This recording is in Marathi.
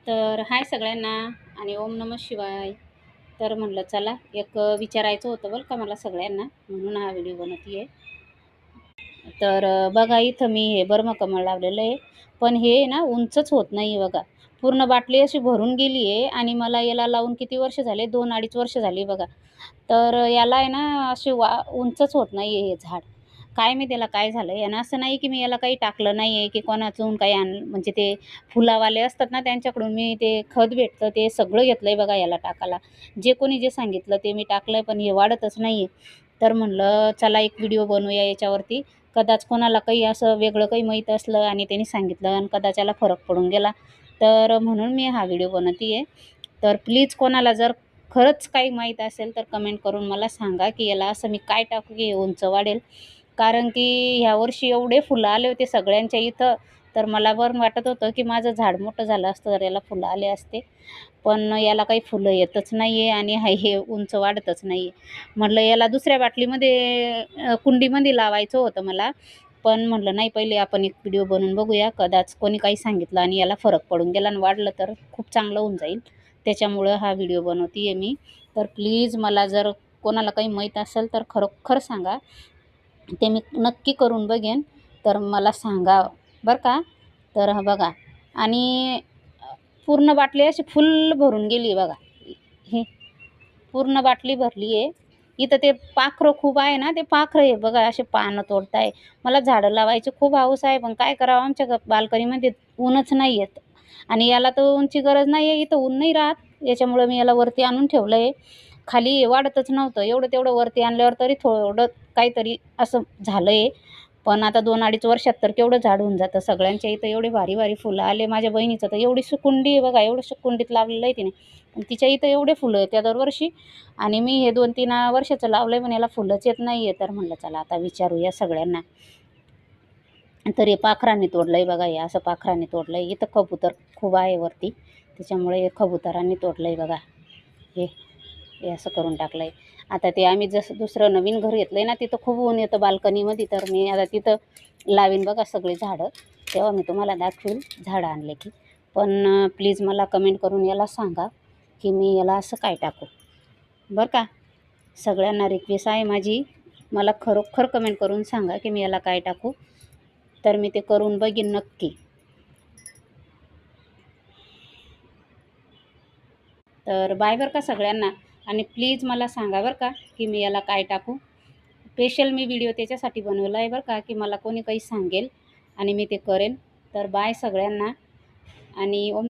तर हाय सगळ्यांना आणि ओम नमः शिवाय. तर म्हणलं चला एक विचारायचं होतं बरं का मला सगळ्यांना, म्हणून हा व्हिडिओ बनवते आहे. तर बघा इथं मी हे बर्मकमळ लावलेलं आहे, पण हे ना उंचच होत नाही बघा. पूर्ण बाटली अशी भरून गेली आहे आणि मला याला लावून किती वर्ष झाले, 2-2.5 वर्ष झाली बघा. तर याला आहे ना असे उंचच होत नाही आहे हे झाड. काय माहिती त्याला काय झालं आहे. आणि असं नाही की मी याला काही टाकलं नाही आहे, की कोणाकडून काही म्हणजे ते फुलावाले असतात ना त्यांच्याकडून मी ते खत भेटतं ते सगळं घेतलं आहे बघा याला टाकायला. जे कोणी जे सांगितलं ते मी टाकलं आहे, पण हे वाढतच नाही आहे. तर म्हणलं चला एक व्हिडिओ बनवूया याच्यावरती. कदाच कोणाला काही असं वेगळं काही माहीत असलं आणि त्यांनी सांगितलं आणि कदाच याला फरक पडून गेला, तर म्हणून मी हा व्हिडिओ बनवते आहे. तर प्लीज कोणाला जर खरंच काही माहीत असेल तर कमेंट करून मला सांगा, की याला असं मी काय टाकू की हे उंच वाढेल. कारण की ह्यावर्षी एवढे फुलं आले होते सगळ्यांच्या इथं, तर मला बरं वाटत होतं की माझं झाड मोठं झालं असतं तर याला फुलं आले असते. पण याला काही फुलं येतच नाही आहे आणि हे उंच वाढतच नाही आहे. म्हटलं याला दुसऱ्या बाटलीमध्ये कुंडीमध्ये लावायचं होतं मला. पण म्हटलं नाही, पहिले आपण एक व्हिडिओ बनवून बघूया. कदाच कोणी काही सांगितलं आणि याला फरक पडून गेला आणि वाढलं तर खूप चांगलं होऊन जाईल. त्याच्यामुळं हा व्हिडिओ बनवते आहे मी. तर प्लीज मला जर कोणाला काही माहीत असेल तर खरोखर सांगा. ते मी नक्की करून बघेन, तर मला सांगा बरं का. तर बघा आणि पूर्ण बाटली अशी फुल भरून गेली बघा. ही पूर्ण बाटली भरली आहे. इथं ते पाखरं खूप आहे ना, ते पाखरं आहे बघा असे पानं तोडताय. मला झाडं लावायची खूप हौस आहे, पण काय करावं आमच्या बाल्कनीमध्ये ऊनच नाही येत आणि याला तर ऊनची गरज नाही आहे. इथं ऊन नाही राहत. याच्यामुळं मी याला वरती आणून ठेवलं आहे. खाली वाढतच नव्हतं. एवढं तेवढं वरती आणल्यावर तरी थोडं काहीतरी असं झालं आहे. पण आता 2-2.5 वर्षात तर केवढं झाड होऊन जातं. सगळ्यांच्या इथं एवढे भारी भारी फुलं आले. माझ्या बहिणीचं तर एवढीशी कुंडी आहे बघा, एवढीशी कुंडीत लावलेलं आहे तिने. पण तिच्या इथं एवढे फुलं येतात दरवर्षी आणि मी हे 2-3 वर्षाचं लावलं आहे, पण याला फुलंच येत नाही आहे. तर म्हणलं चला आता विचारूया सगळ्यांना. तर हे पाखरांनी तोडलं आहे बघा, हे असं पाखरांनी तोडलं आहे. इथं कबूतर खूप आहे वरती, त्याच्यामुळे हे कबुतरांनी तोडलं आहे बघा. हे हे असं करून टाकलं आहे. आता ते आम्ही जसं दुसरं नवीन घर घेतलं आहे ना, तिथं खूप ऊन येतं बाल्कनीमध्ये. तर मी आता तिथं लावीन बघा सगळी झाडं. तेव्हा मी तुम्हाला दाखवीन झाडं आणले की. पण प्लीज मला कमेंट करून याला सांगा, की मी याला असं काय टाकू बरं का. सगळ्यांना रिक्वेस्ट आहे माझी, मला खरोखर कमेंट करून सांगा की मी याला काय टाकू. तर मी ते करून बघीन नक्की. तर बाय बरं का सगळ्यांना. आणि प्लीज मला सांगा बरं का, की मी याला काय टाकू. स्पेशल मी व्हिडिओ त्याच्यासाठी बनवला आहे बरं का, की मला कोणी काही सांगेल आणि मी ते करेन. तर बाय सगळ्यांना आणि